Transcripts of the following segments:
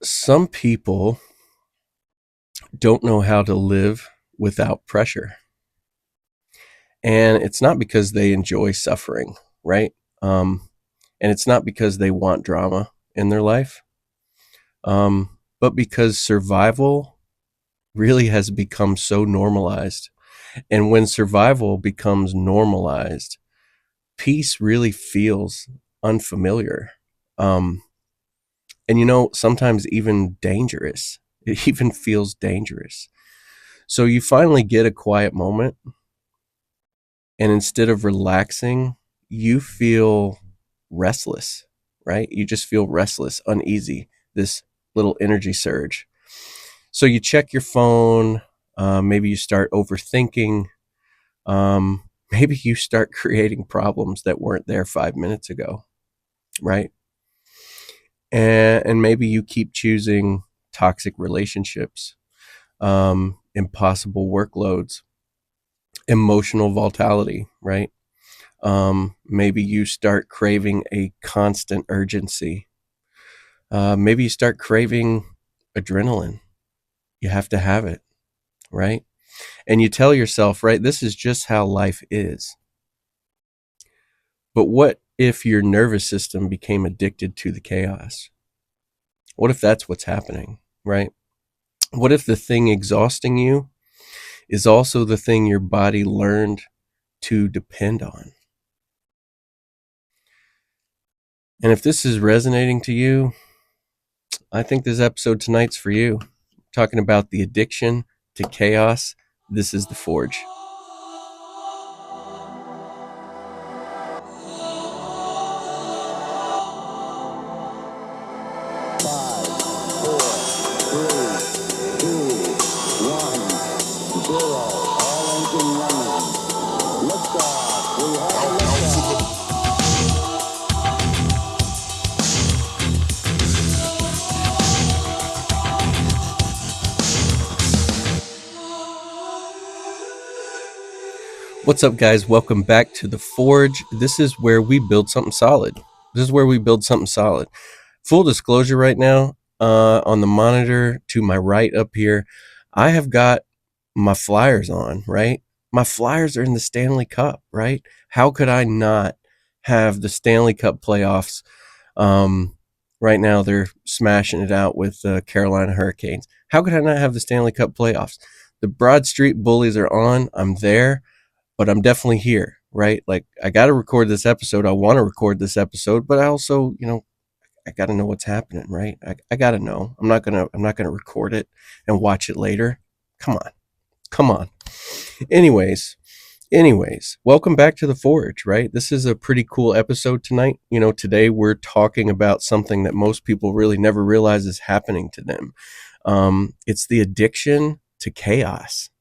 Some people don't know how to live without pressure. And it's not because they enjoy suffering, right? And it's not because they want drama in their life, but because survival really has become so normalized. And when survival becomes normalized, peace really feels unfamiliar. Um, and sometimes even dangerous. It even feels dangerous. So you finally get a quiet moment, and instead of relaxing, you feel restless, right? You just feel restless, uneasy, this little energy surge. So you check your phone, maybe you start overthinking, maybe you start creating problems that weren't there 5 minutes ago, right? And maybe you keep choosing toxic relationships, impossible workloads, emotional volatility, right? Maybe you start craving a constant urgency. Maybe you start craving adrenaline. You have to have it, right? And you tell yourself, right, this is just how life is. But what if your nervous system became addicted to the chaos? What if that's what's happening, right? What if the thing exhausting you is also the thing your body learned to depend on? And if this is resonating to you, I think this episode tonight's for you. Talking about the addiction to chaos. This is The Forge. What's up, guys? Welcome back to The Forge. This is where we build something solid. Full disclosure right now, on the monitor to my right up here, I have got my Flyers on, right? My Flyers are in the Stanley Cup, right? How could I not have the Stanley Cup playoffs? Right now, they're smashing it out with the Carolina Hurricanes. How could I not have the Stanley Cup playoffs? The Broad Street Bullies are on. I'm there, but I'm definitely here, right? Like, I got to record this episode. I want to record this episode, but I also, I got to know what's happening, right? I got to know. I'm not going to record it and watch it later. Come on. Anyways, welcome back to The Forge, right? This is a pretty cool episode tonight. Today we're talking about something that most people really never realize is happening to them. It's the addiction to chaos.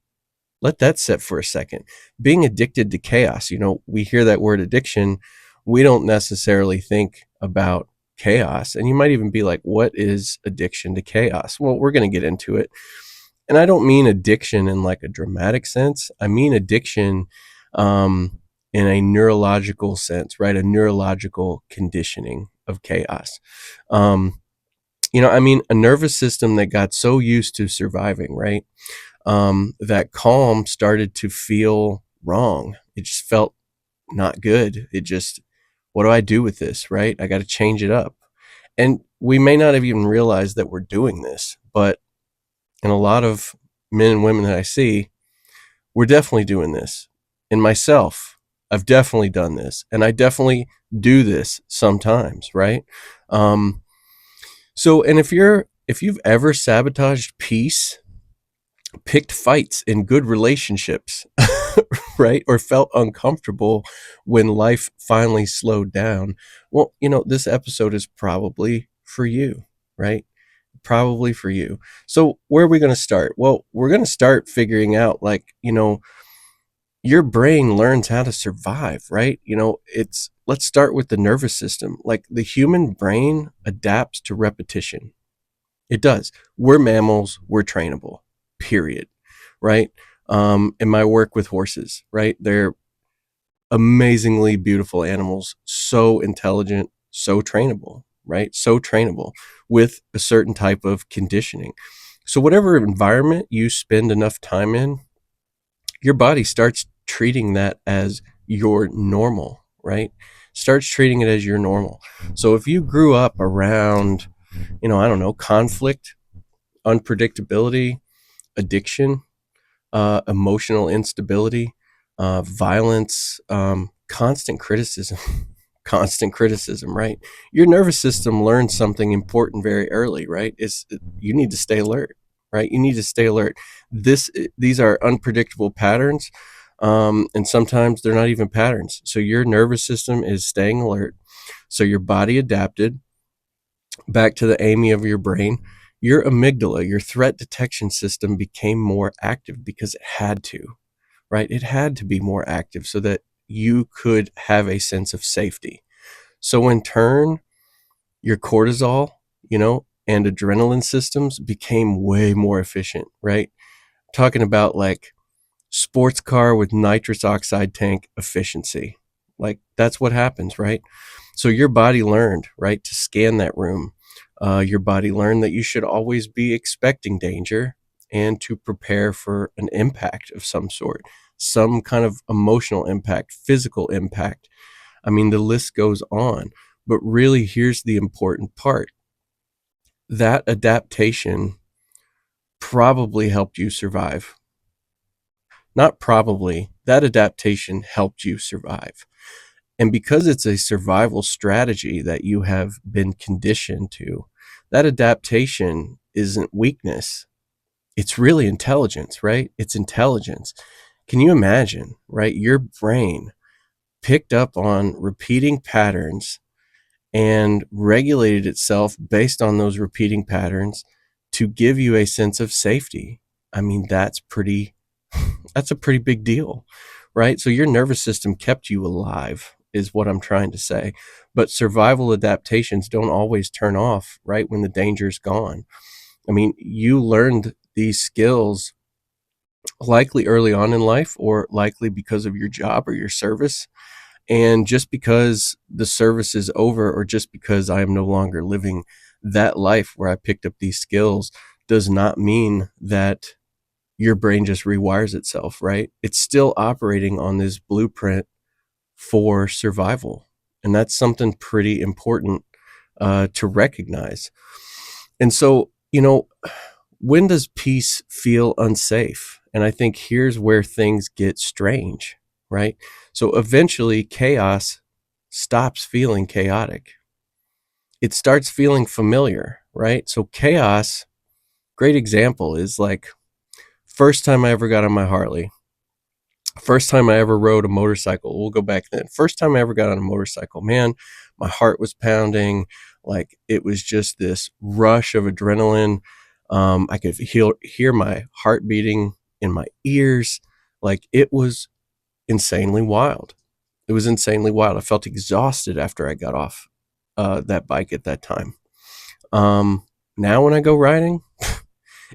Let that sit for a second. Being addicted to chaos, we hear that word addiction, we don't necessarily think about chaos. And you might even be like, what is addiction to chaos? Well, we're going to get into it. And I don't mean addiction in like a dramatic sense. I mean addiction in a neurological sense, right? A neurological conditioning of chaos. A nervous system that got so used to surviving, right? That calm started to feel wrong. It just felt not good. What do I do with this, right? I got to change it up. And we may not have even realized that we're doing this, but in a lot of men and women that I see, we're definitely doing this. In myself, I've definitely done this, and I definitely do this sometimes, right? And if you've ever sabotaged peace, picked fights in good relationships, right? Or felt uncomfortable when life finally slowed down. Well, this episode is probably for you, right? Probably for you. So where are we going to start? Well, we're going to start figuring out, your brain learns how to survive, right? Let's start with the nervous system. Like, the human brain adapts to repetition. It does. We're mammals, we're trainable, period. Right? In my work with horses, right? They're amazingly beautiful animals, so intelligent, so trainable, right? So trainable with a certain type of conditioning. So whatever environment you spend enough time in, your body starts treating that as your normal, right? Starts treating it as your normal. So if you grew up around, I don't know, conflict, unpredictability, addiction, emotional instability, violence, constant criticism, constant criticism, right? Your nervous system learns something important very early, right? You need to stay alert, right? You need to stay alert. These are unpredictable patterns, and sometimes they're not even patterns. So your nervous system is staying alert. So your body adapted back to the Amy of your brain. Your amygdala, your threat detection system, became more active because it had to, right? It had to be more active so that you could have a sense of safety. So in turn, your cortisol, and adrenaline systems became way more efficient, right? Talking about like sports car with nitrous oxide tank efficiency. Like that's what happens, right? So your body learned, right, to scan that room. Your body learned that you should always be expecting danger and to prepare for an impact of some sort, some kind of emotional impact, physical impact. I mean, the list goes on. But really, here's the important part. That adaptation probably helped you survive. Not probably, that adaptation helped you survive. And because it's a survival strategy that you have been conditioned to, that adaptation isn't weakness. It's really intelligence, right? It's intelligence. Can you imagine, right? Your brain picked up on repeating patterns and regulated itself based on those repeating patterns to give you a sense of safety. I mean, that's a pretty big deal, right? So your nervous system kept you alive is what I'm trying to say. But survival adaptations don't always turn off, right, when the danger's gone. I mean, you learned these skills likely early on in life or likely because of your job or your service. And just because the service is over or just because I am no longer living that life where I picked up these skills does not mean that your brain just rewires itself, right? It's still operating on this blueprint for survival. And that's something pretty important to recognize. And so, when does peace feel unsafe? And I think here's where things get strange, right? So eventually, chaos stops feeling chaotic. It starts feeling familiar, right? So chaos, great example is like first time I ever got on my Harley, first time I ever rode a motorcycle. We'll go back then. First time I ever got on a motorcycle, man, my heart was pounding. Like it was just this rush of adrenaline. I could hear my heart beating in my ears. Like it was insanely wild. It was insanely wild. I felt exhausted after I got off that bike at that time. Now when I go riding,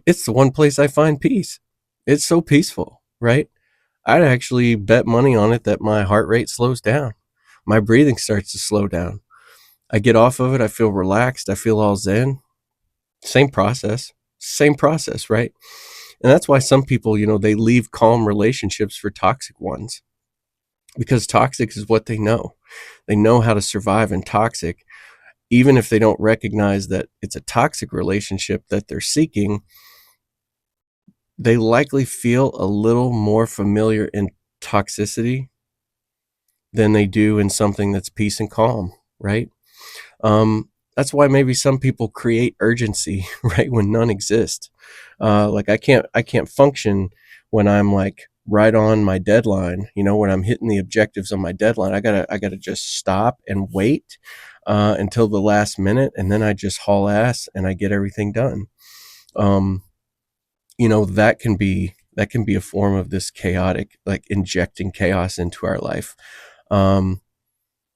it's the one place I find peace. It's so peaceful, right? I'd actually bet money on it that my heart rate slows down. My breathing starts to slow down. I get off of it. I feel relaxed. I feel all zen. Same process, right? And that's why some people, they leave calm relationships for toxic ones because toxic is what they know. They know how to survive in toxic. Even if they don't recognize that it's a toxic relationship that they're seeking, they likely feel a little more familiar in toxicity than they do in something that's peace and calm, right? That's why maybe some people create urgency, right, when none exists. Like I can't function when I'm like right on my deadline. When I'm hitting the objectives on my deadline, I gotta just stop and wait until the last minute, and then I just haul ass and I get everything done. That can be a form of this chaotic, like injecting chaos into our life.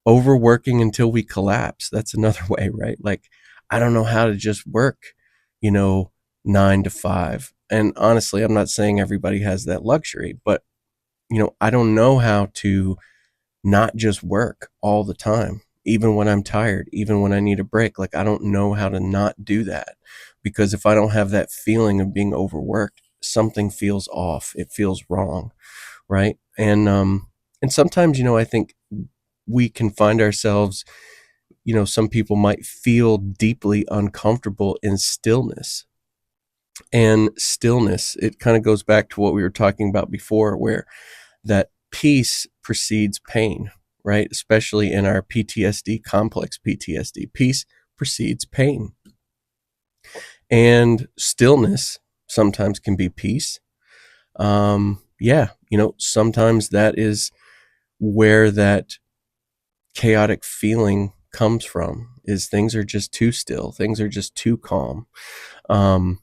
Overworking until we collapse. That's another way, right? Like, I don't know how to just work, 9 to 5. And honestly, I'm not saying everybody has that luxury, but, I don't know how to not just work all the time. even when I'm tired, even when I need a break. Like, I don't know how to not do that, because if I don't have that feeling of being overworked, something feels off. It feels wrong, right? And sometimes, I think we can find ourselves, some people might feel deeply uncomfortable in stillness. And stillness, it kind of goes back to what we were talking about before, where that peace precedes pain, right? Especially in our PTSD, complex PTSD. Peace precedes pain. And stillness sometimes can be peace. Yeah, sometimes that is where that chaotic feeling comes from, is things are just too still, things are just too calm. And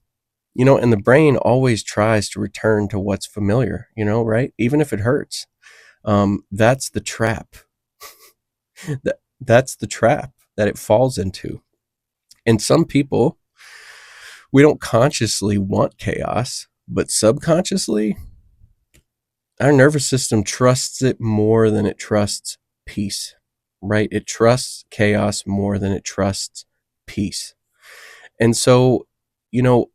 the brain always tries to return to what's familiar, right? Even if it hurts. That's the trap. That's the trap that it falls into. And some people, we don't consciously want chaos, but subconsciously, our nervous system trusts it more than it trusts peace, right? It trusts chaos more than it trusts peace. And so, you know,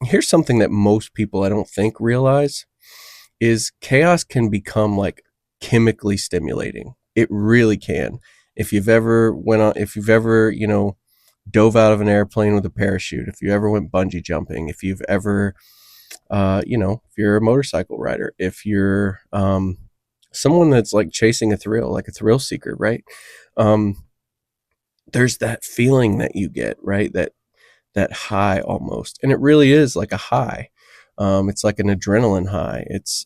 here's something that most people, I don't think, realize, is chaos can become like chemically stimulating. It really can. If you've ever dove out of an airplane with a parachute, if you ever went bungee jumping, if you've ever, if you're a motorcycle rider, if you're someone that's like chasing a thrill, like a thrill seeker, right? There's that feeling that you get, right? That high almost, and it really is like a high. It's like an adrenaline high. It's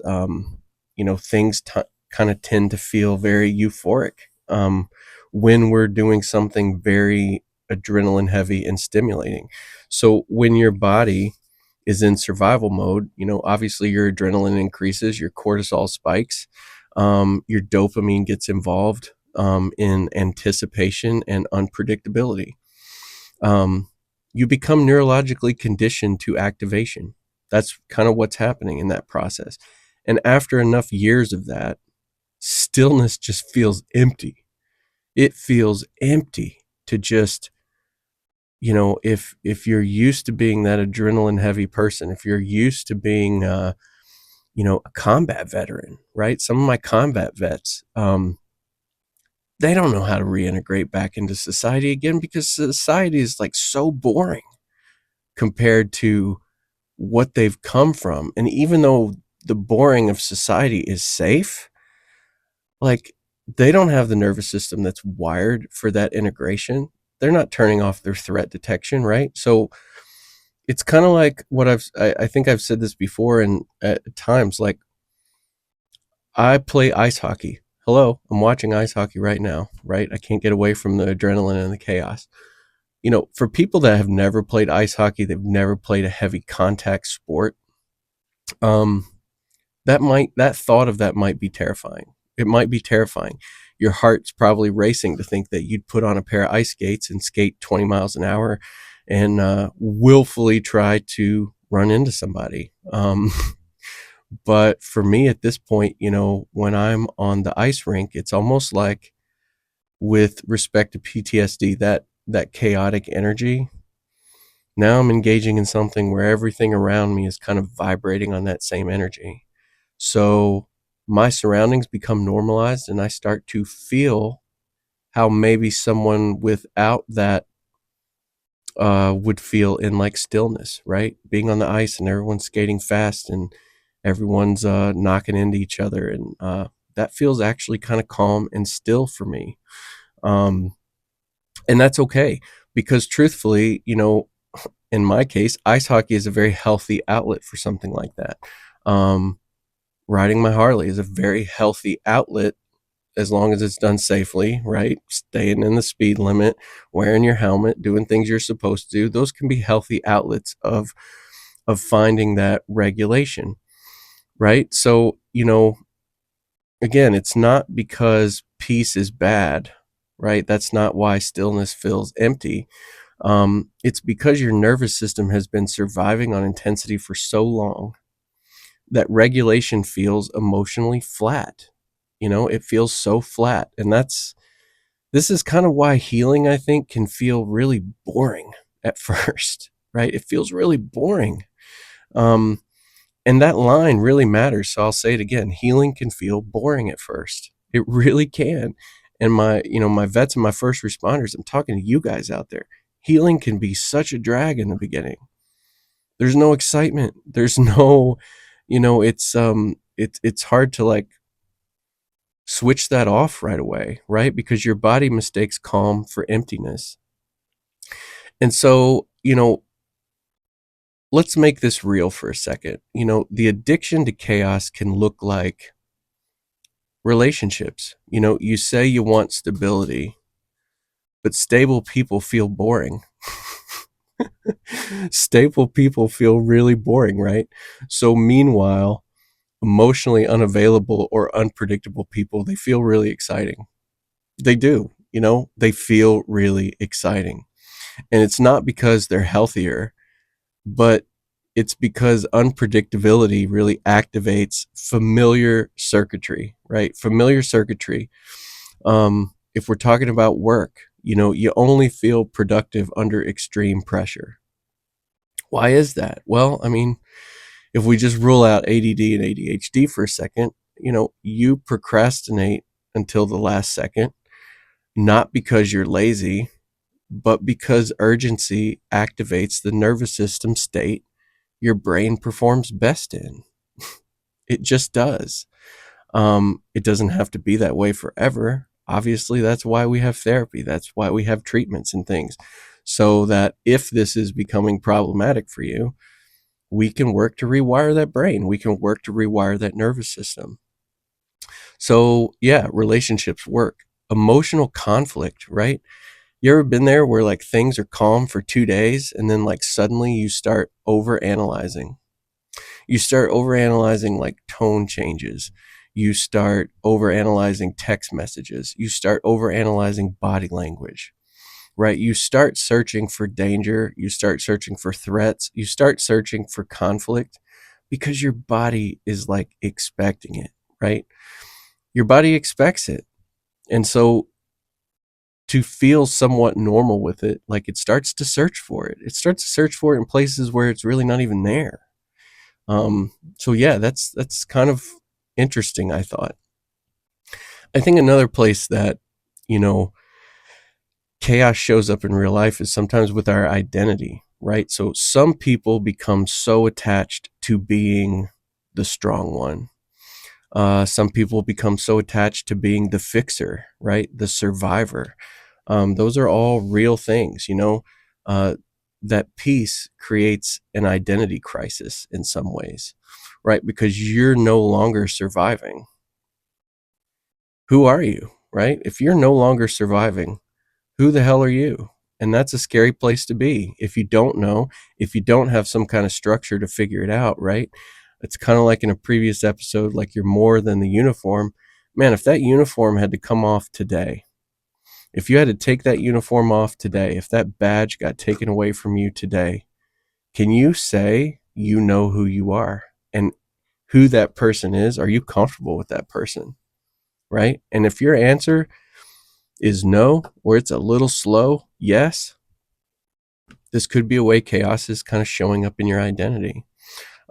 things kind of tend to feel very euphoric when we're doing something very adrenaline heavy and stimulating. So when your body is in survival mode, obviously your adrenaline increases, your cortisol spikes, your dopamine gets involved in anticipation and unpredictability. You become neurologically conditioned to activation. That's kind of what's happening in that process. And after enough years of that, stillness just feels empty. It feels empty to just, if you're used to being that adrenaline heavy person, if you're used to being, a combat veteran, right? Some of my combat vets, they don't know how to reintegrate back into society again, because society is like so boring compared to what they've come from. And even though the boring of society is safe, like, they don't have the nervous system that's wired for that integration. They're not turning off their threat detection, right? So it's kind of like what I think I've said this before, and at times, like, I play ice hockey. Hello, I'm watching ice hockey right now, right? I can't get away from the adrenaline and the chaos. For people that have never played ice hockey, they've never played a heavy contact sport, um, that thought of that might be terrifying. It might be terrifying. Your heart's probably racing to think that you'd put on a pair of ice skates and skate 20 miles an hour and willfully try to run into somebody. But for me at this point, when I'm on the ice rink, it's almost like, with respect to PTSD, that chaotic energy, now I'm engaging in something where everything around me is kind of vibrating on that same energy. So my surroundings become normalized, and I start to feel how maybe someone without that would feel in like stillness, right? Being on the ice and everyone's skating fast and everyone's knocking into each other. And that feels actually kind of calm and still for me. And that's okay, because truthfully, in my case, ice hockey is a very healthy outlet for something like that. Riding my Harley is a very healthy outlet, as long as it's done safely, right? Staying in the speed limit, wearing your helmet, doing things you're supposed to do. Those can be healthy outlets of finding that regulation, right? So, again, it's not because peace is bad, right? That's not why stillness feels empty. It's because your nervous system has been surviving on intensity for so long that regulation feels emotionally flat. It feels so flat. And This is kind of why healing, I think, can feel really boring at first, right? It feels really boring. And that line really matters. So I'll say it again. Healing can feel boring at first. It really can. And my vets and my first responders, I'm talking to you guys out there. Healing can be such a drag in the beginning. There's no excitement. There's no, it's hard to like switch that off right away, right? Because your body mistakes calm for emptiness. And so, let's make this real for a second. The addiction to chaos can look like relationships. You say you want stability, but stable people feel boring. Stable people feel really boring, right? So meanwhile, emotionally unavailable or unpredictable people, they feel really exciting. They do, they feel really exciting. And it's not because they're healthier, but it's because unpredictability really activates familiar circuitry, right? Familiar circuitry. If we're talking about work, you only feel productive under extreme pressure. Why is that? Well, I mean, if we just rule out ADD and ADHD for a second, you procrastinate until the last second, not because you're lazy, but because urgency activates the nervous system state your brain performs best in. It just does. It doesn't have to be that way forever. Obviously, that's why we have therapy. That's why we have treatments and things. So that if this is becoming problematic for you, we can work to rewire that brain. We can work to rewire that nervous system. So, yeah, relationships work. Emotional conflict, right? You ever been there where like things are calm for 2 days and then like suddenly you start over analyzing? You start overanalyzing like tone changes. You start overanalyzing text messages. You start overanalyzing body language, right? You start searching for danger. You start searching for threats. You start searching for conflict because your body is like expecting it, right? Your body expects it. And so to feel somewhat normal with it, like it starts to search for it. It starts to search for it in places where it's really not even there. So yeah, that's kind of interesting, I thought. I think another place that, you know, chaos shows up in real life is sometimes with our identity, right? So some people become so attached to being the strong one. Some people become so attached to being the fixer, right? The survivor. Those are all real things, that peace creates an identity crisis in some ways, right? Because you're no longer surviving. Who are you, right? If you're no longer surviving, who the hell are you? And that's a scary place to be. If you don't know, if you don't have some kind of structure to figure it out, right? It's kind of like in a previous episode, like you're more than the uniform. Man, if that uniform had to come off today, if you had to take that uniform off today, if that badge got taken away from you today, can you say you know who you are and who that person is? Are you comfortable with that person? Right? And if your answer is no, or it's a little slow, yes, this could be a way chaos is kind of showing up in your identity.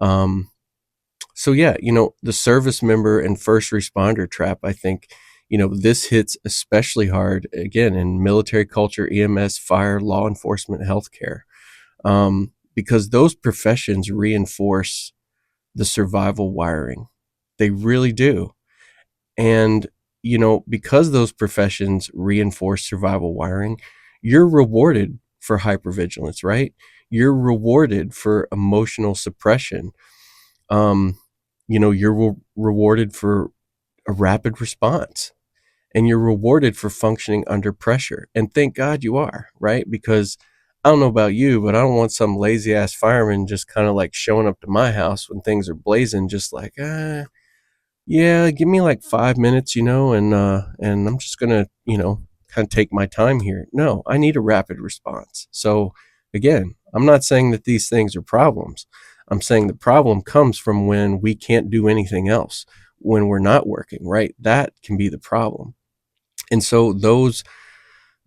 So yeah, the service member and first responder trap, I think, this hits especially hard again in military culture, EMS, fire, law enforcement, healthcare, because those professions reinforce the survival wiring. They really do. And, because those professions reinforce survival wiring, you're rewarded for hypervigilance, right? You're rewarded for emotional suppression. You're rewarded for a rapid response, and you're rewarded for functioning under pressure. And thank God you are, right? Because I don't know about you, but I don't want some lazy ass fireman just kind of like showing up to my house when things are blazing, just like, yeah, give me like 5 minutes, and I'm just gonna, kind of take my time here. No, I need a rapid response. So again, I'm not saying that these things are problems. I'm saying the problem comes from when we can't do anything else, when we're not working, right? That can be the problem. And so those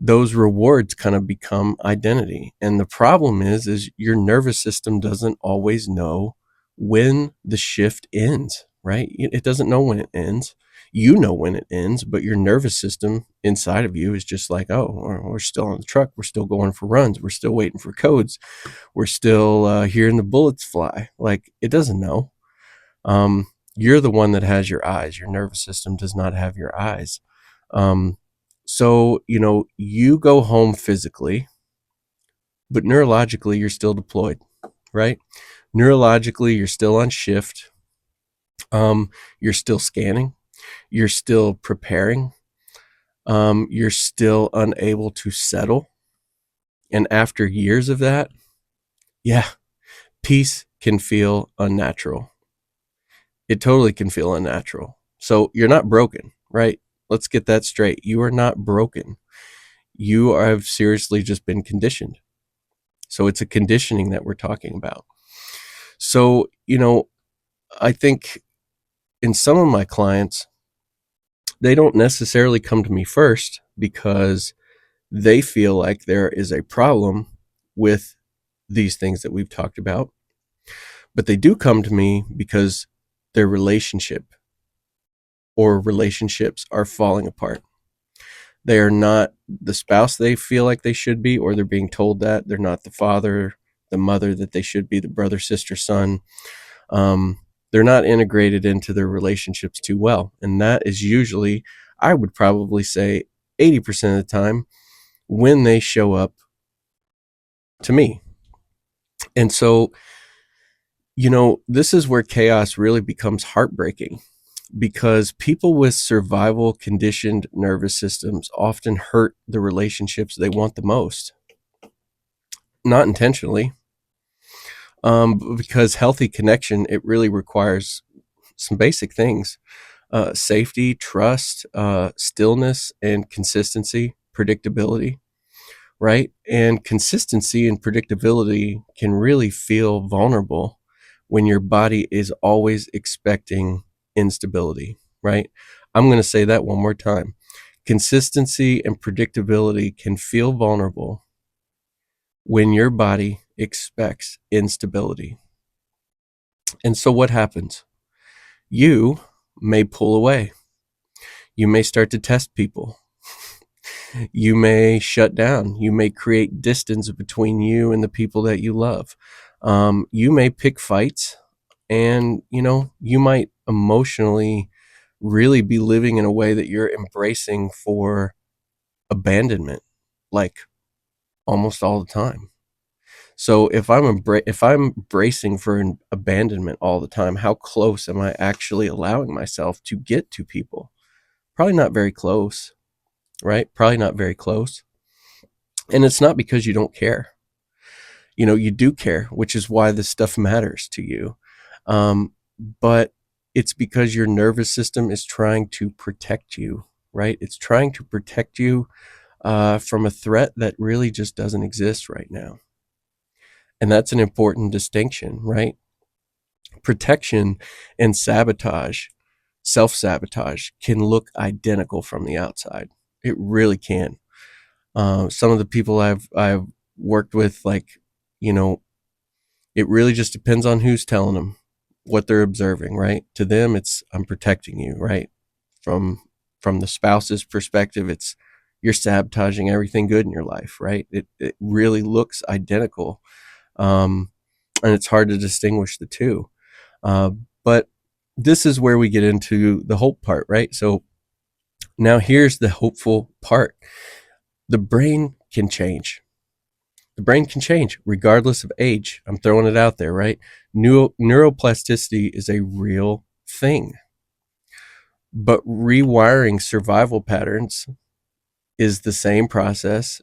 those rewards kind of become identity. And the problem is your nervous system doesn't always know when the shift ends, right? It doesn't know when it ends. You know when it ends, but your nervous system inside of you is just like, oh, we're still on the truck. We're still going for runs. We're still waiting for codes. We're still hearing the bullets fly. Like, it doesn't know. You're the one that has your eyes. Your nervous system does not have your eyes. So, you go home physically, but neurologically, you're still deployed, right? Neurologically, you're still on shift. You're still scanning. You're still preparing. You're still unable to settle. And after years of that, yeah, peace can feel unnatural. It totally can feel unnatural. So you're not broken, right? Let's get that straight. You are not broken. You have seriously just been conditioned. So it's a conditioning that we're talking about. So, I think in some of my clients, they don't necessarily come to me first because they feel like there is a problem with these things that we've talked about. But they do come to me because their relationship or relationships are falling apart. They are not the spouse they feel like they should be, or they're being told that. They're not the father, the mother that they should be, the brother, sister, son. They're not integrated into their relationships too well. And that is usually, I would probably say 80% of the time, when they show up to me. And so, this is where chaos really becomes heartbreaking, because people with survival conditioned nervous systems often hurt the relationships they want the most. Not intentionally, because healthy connection, it really requires some basic things: safety, trust, stillness, and consistency, predictability, right? And consistency and predictability can really feel vulnerable when your body is always expecting instability, right? I'm going to say that one more time. Consistency and predictability can feel vulnerable when your body expects instability. And so what happens? You may pull away. You may start to test people. You may shut down. You may create distance between you and the people that you love. You may pick fights, and you might emotionally really be living in a way that you're embracing for abandonment, like almost all the time. So if I'm bracing for an abandonment all the time, how close am I actually allowing myself to get to people? Probably not very close, right? Probably not very close. And it's not because you don't care. You do care, which is why this stuff matters to you. But it's because your nervous system is trying to protect you, right? It's trying to protect you from a threat that really just doesn't exist right now. And that's an important distinction, right? Protection and sabotage, self-sabotage, can look identical from the outside. It really can. Some of the people I've worked with, like, it really just depends on who's telling them, what they're observing, right? To them, it's, I'm protecting you, right? From the spouse's perspective, it's, you're sabotaging everything good in your life, right? It really looks identical. And it's hard to distinguish the two. But this is where we get into the hope part, right? So now here's the hopeful part. The brain can change. The brain can change regardless of age. I'm throwing it out there, right? Neuroplasticity is a real thing. But rewiring survival patterns is the same process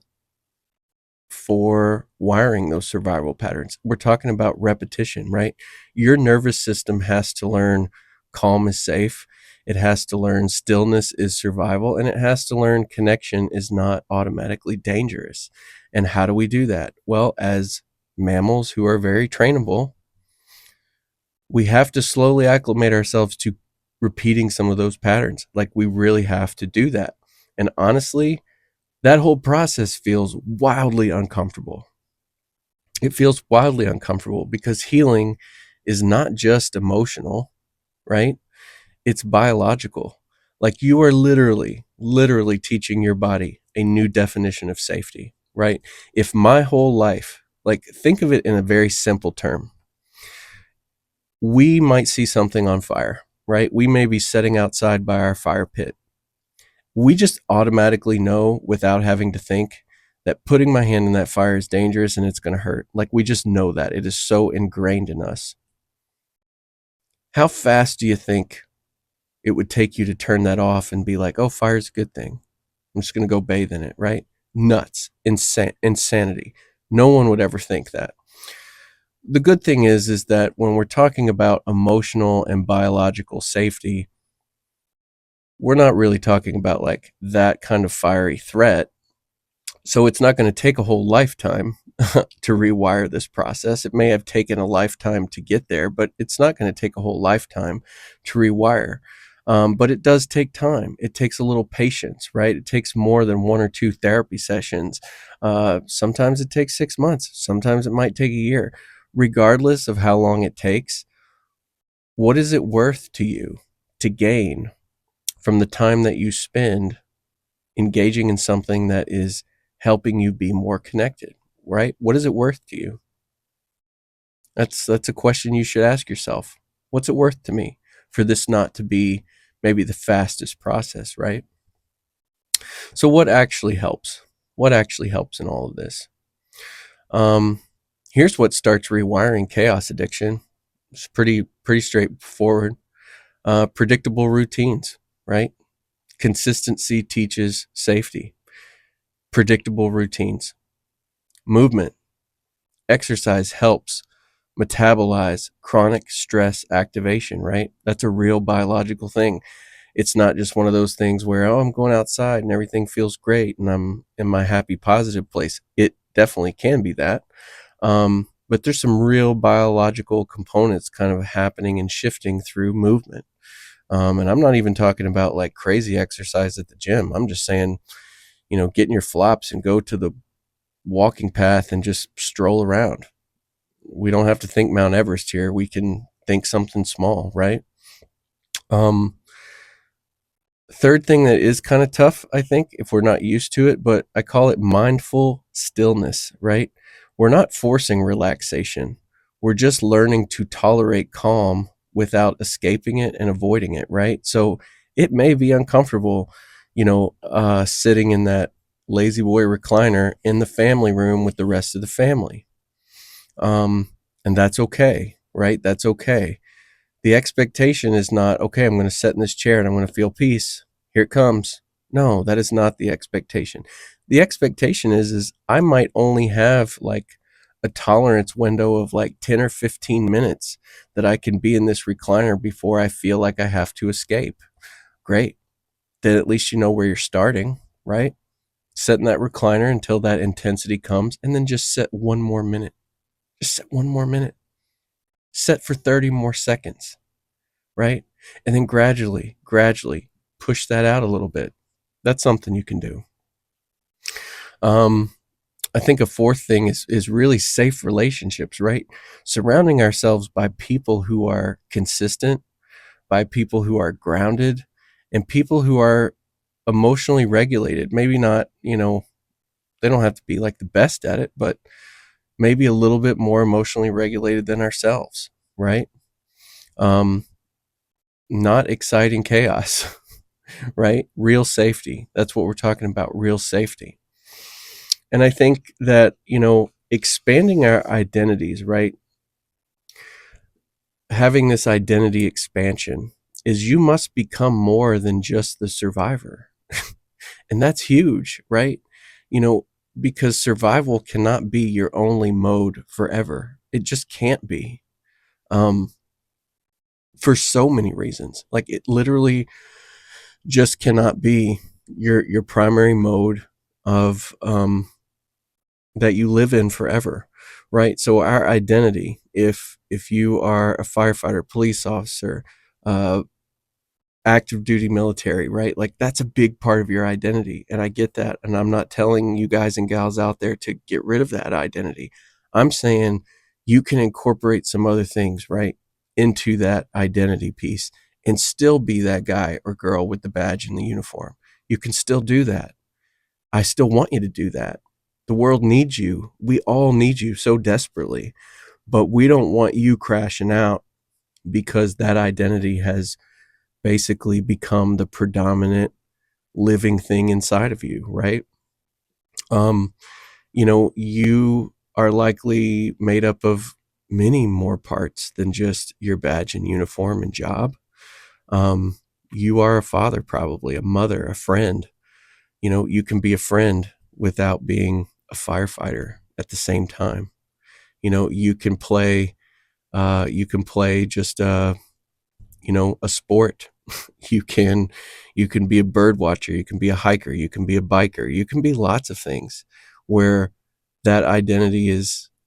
for wiring those survival patterns. We're talking about repetition, right? Your nervous system has to learn calm is safe. It has to learn stillness is survival, and it has to learn connection is not automatically dangerous. And how do we do that? Well, as mammals who are very trainable, we have to slowly acclimate ourselves to repeating some of those patterns. Like, we really have to do that. And honestly, That whole process feels wildly uncomfortable. It feels wildly uncomfortable because healing is not just emotional, right? It's biological. Like you are literally teaching your body a new definition of safety, right? If my whole life, like think of it in a very simple term, we might see something on fire, right? We may be sitting outside by our fire pit. We just automatically know without having to think that putting my hand in that fire is dangerous and it's going to hurt. Like we just know that. It is so ingrained in us. How fast do you think it would take you to turn that off and be like, oh, fire's a good thing. I'm just going to go bathe in it, right? Nuts, insanity. No one would ever think that. The good thing is that when we're talking about emotional and biological safety, we're not really talking about like that kind of fiery threat. So it's not going to take a whole lifetime to rewire this process. It may have taken a lifetime to get there, but it's not going to take a whole lifetime to rewire. But it does take time. It takes a little patience, right? It takes more than 1 or 2 therapy sessions. Sometimes it takes 6 months. Sometimes it might take a year. Regardless of how long it takes, what is it worth to you to gain from the time that you spend engaging in something that is helping you be more connected, right? What is it worth to you? That's a question you should ask yourself. What's it worth to me for this not to be maybe the fastest process, right? So what actually helps? What actually helps in all of this? Here's what starts rewiring chaos addiction. It's pretty straightforward. Predictable routines, right? Consistency teaches safety. Predictable routines. Movement, exercise helps metabolize chronic stress activation, right? That's a real biological thing. It's not just one of those things where, oh, I'm going outside and everything feels great and I'm in my happy, positive place. It definitely can be that. But there's some real biological components kind of happening and shifting through movement. And I'm not even talking about like crazy exercise at the gym. I'm just saying, get in your flops and go to the walking path and just stroll around. We don't have to think Mount Everest here. We can think something small, right? Um, Third thing that is kind of tough, I think, if we're not used to it, but I call it mindful stillness, right? We're not forcing relaxation. We're just learning to tolerate calm without escaping it and avoiding it, right? So it may be uncomfortable, sitting in that lazy boy recliner in the family room with the rest of the family. And that's okay, right? That's okay. The expectation is not, okay, I'm going to sit in this chair and I'm going to feel peace. Here it comes. No, that is not the expectation. The expectation is I might only have like a tolerance window of like 10 or 15 minutes that I can be in this recliner before I feel like I have to escape. Great. Then at least you know where you're starting, right? Sit in that recliner until that intensity comes and then just set 1 more minute. Just set 1 more minute. Set for 30 more seconds, right? And then gradually push that out a little bit. That's something you can do. I think a fourth thing is really safe relationships, right? Surrounding ourselves by people who are consistent, by people who are grounded, and people who are emotionally regulated. Maybe not, they don't have to be like the best at it, but maybe a little bit more emotionally regulated than ourselves, right? Not exciting chaos, right? Real safety. That's what we're talking about, real safety. And I think that, expanding our identities, right? Having this identity expansion is you must become more than just the survivor. And that's huge, right? Because survival cannot be your only mode forever. It just can't be. For so many reasons. Like it literally just cannot be your primary mode of that you live in forever, right? So our identity, if you are a firefighter, police officer, active duty military, right? Like that's a big part of your identity. And I get that. And I'm not telling you guys and gals out there to get rid of that identity. I'm saying you can incorporate some other things, right, into that identity piece and still be that guy or girl with the badge and the uniform. You can still do that. I still want you to do that. The world needs you. We all need you so desperately, but we don't want you crashing out because that identity has basically become the predominant living thing inside of you, right? Um, you are likely made up of many more parts than just your badge and uniform and job. You are a father, probably a mother, a friend. You can be a friend without being a firefighter at the same time. You can play just a sport. You can be a bird watcher, you can be a hiker, you can be a biker, you can be lots of things where that identity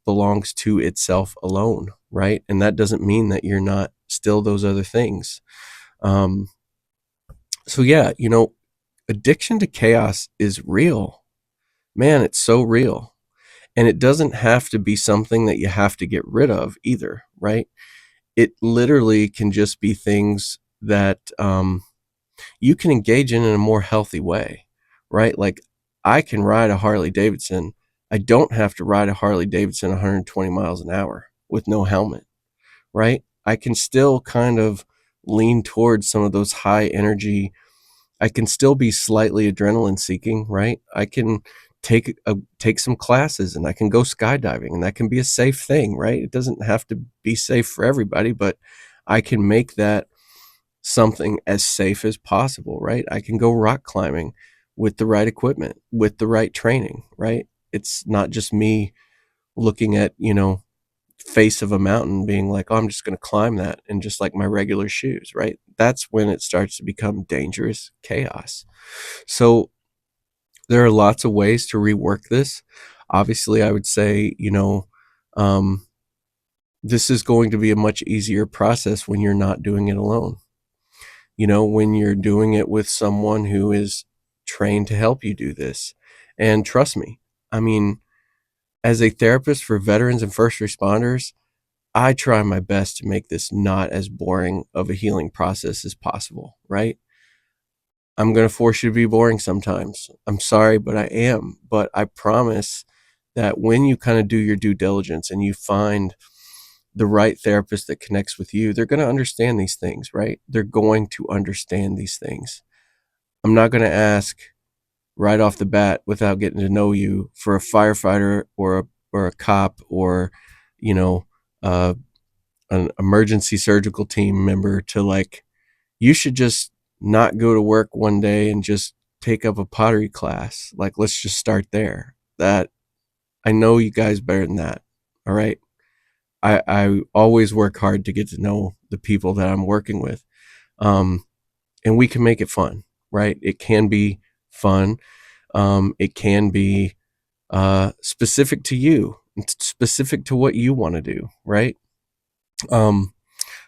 belongs to itself alone, right? And that doesn't mean that you're not still those other things. um so yeah, addiction to chaos is real, man. It's so real. And it doesn't have to be something that you have to get rid of either, right? It literally can just be things that you can engage in a more healthy way, right? Like I can ride a Harley Davidson. I don't have to ride a Harley Davidson 120 miles an hour with no helmet, right? I can still kind of lean towards some of those high energy. I can still be slightly adrenaline seeking, right? I can take some classes and I can go skydiving, and that can be a safe thing, right? It doesn't have to be safe for everybody, but I can make that something as safe as possible, right? I can go rock climbing with the right equipment, with the right training, right? It's not just me looking at, face of a mountain being like, oh, I'm just going to climb that in just like my regular shoes, right? That's when it starts to become dangerous chaos. So there are lots of ways to rework this. Obviously, I would say, um, this is going to be a much easier process when you're not doing it alone. When you're doing it with someone who is trained to help you do this. And trust me, I mean, as a therapist for veterans and first responders, I try my best to make this not as boring of a healing process as possible, right? I'm going to force you to be boring sometimes. I'm sorry, but I am. But I promise that when you kind of do your due diligence and you find the right therapist that connects with you, they're going to understand these things, right? They're going to understand these things. I'm not going to ask right off the bat, without getting to know you, for a firefighter or a cop or, you know, uh, an emergency surgical team member to like, you should just not go to work one day and just take up a pottery class. Like, let's just start there. That I know you guys better than that. All right. I always work hard to get to know the people that I'm working with. And we can make it fun, right? It can be fun. It can be specific to you, specific to what you want to do, right?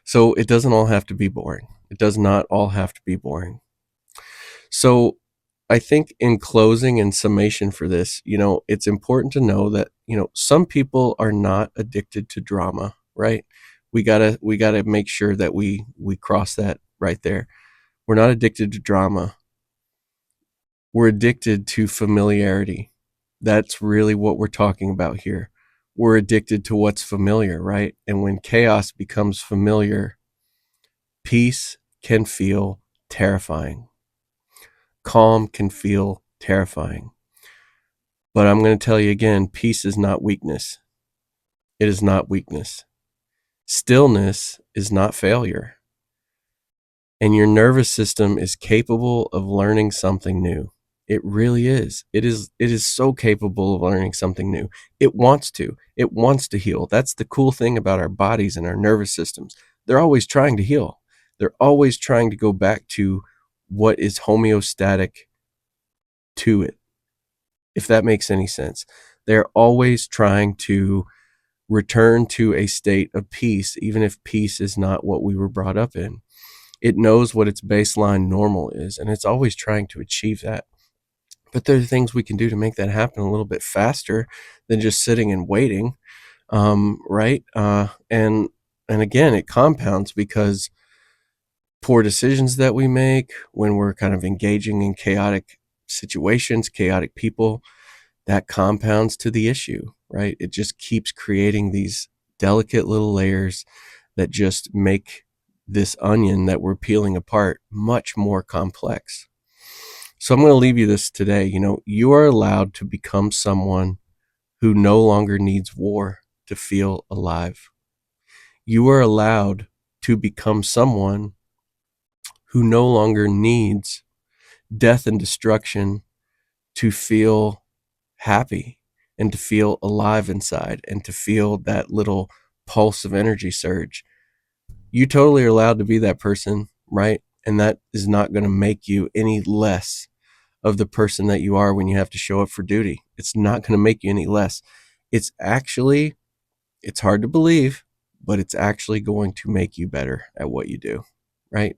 So it doesn't all have to be boring. It does not all have to be boring. So I think in closing and summation for this, it's important to know that, some people are not addicted to drama, right? We gotta make sure that we cross that right there. We're not addicted to drama. We're addicted to familiarity. That's really what we're talking about here. We're addicted to what's familiar, right? And when chaos becomes familiar, peace can feel terrifying. Calm can feel terrifying. But I'm going to tell you again, peace is not weakness. It is not weakness. Stillness is not failure. And your nervous system is capable of learning something new. It really is. It is so capable of learning something new. It wants to. It wants to heal. That's the cool thing about our bodies and our nervous systems. They're always trying to heal. They're always trying to go back to what is homeostatic to it, if that makes any sense. They're always trying to return to a state of peace, even if peace is not what we were brought up in. It knows what its baseline normal is, and it's always trying to achieve that. But there are things we can do to make that happen a little bit faster than just sitting and waiting, right? And again, it compounds because poor decisions that we make when we're kind of engaging in chaotic situations, chaotic people, that compounds to the issue, right? It just keeps creating these delicate little layers that just make this onion that we're peeling apart much more complex. So I'm going to leave you this today. You are allowed to become someone who no longer needs war to feel alive. You are allowed to become someone who no longer needs death and destruction to feel happy and to feel alive inside and to feel that little pulse of energy surge. You totally are allowed to be that person, right? And that is not going to make you any less of the person that you are when you have to show up for duty. It's not going to make you any less. It's hard to believe, but it's actually going to make you better at what you do, right?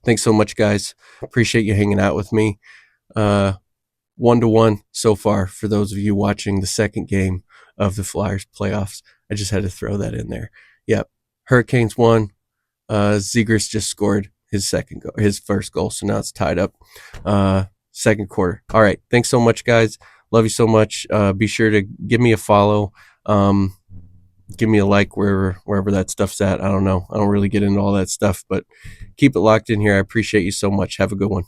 Thanks so much, guys. Appreciate you hanging out with me. 1-1 so far for those of you watching the second game of the Flyers playoffs. I just had to throw that in there. Yep. Hurricanes won. Zegras just scored his first goal. So now it's tied up. Second quarter. All right. Thanks so much, guys. Love you so much. Be sure to give me a follow. Give me a like wherever that stuff's at. I don't know. I don't really get into all that stuff, but keep it locked in here. I appreciate you so much. Have a good one.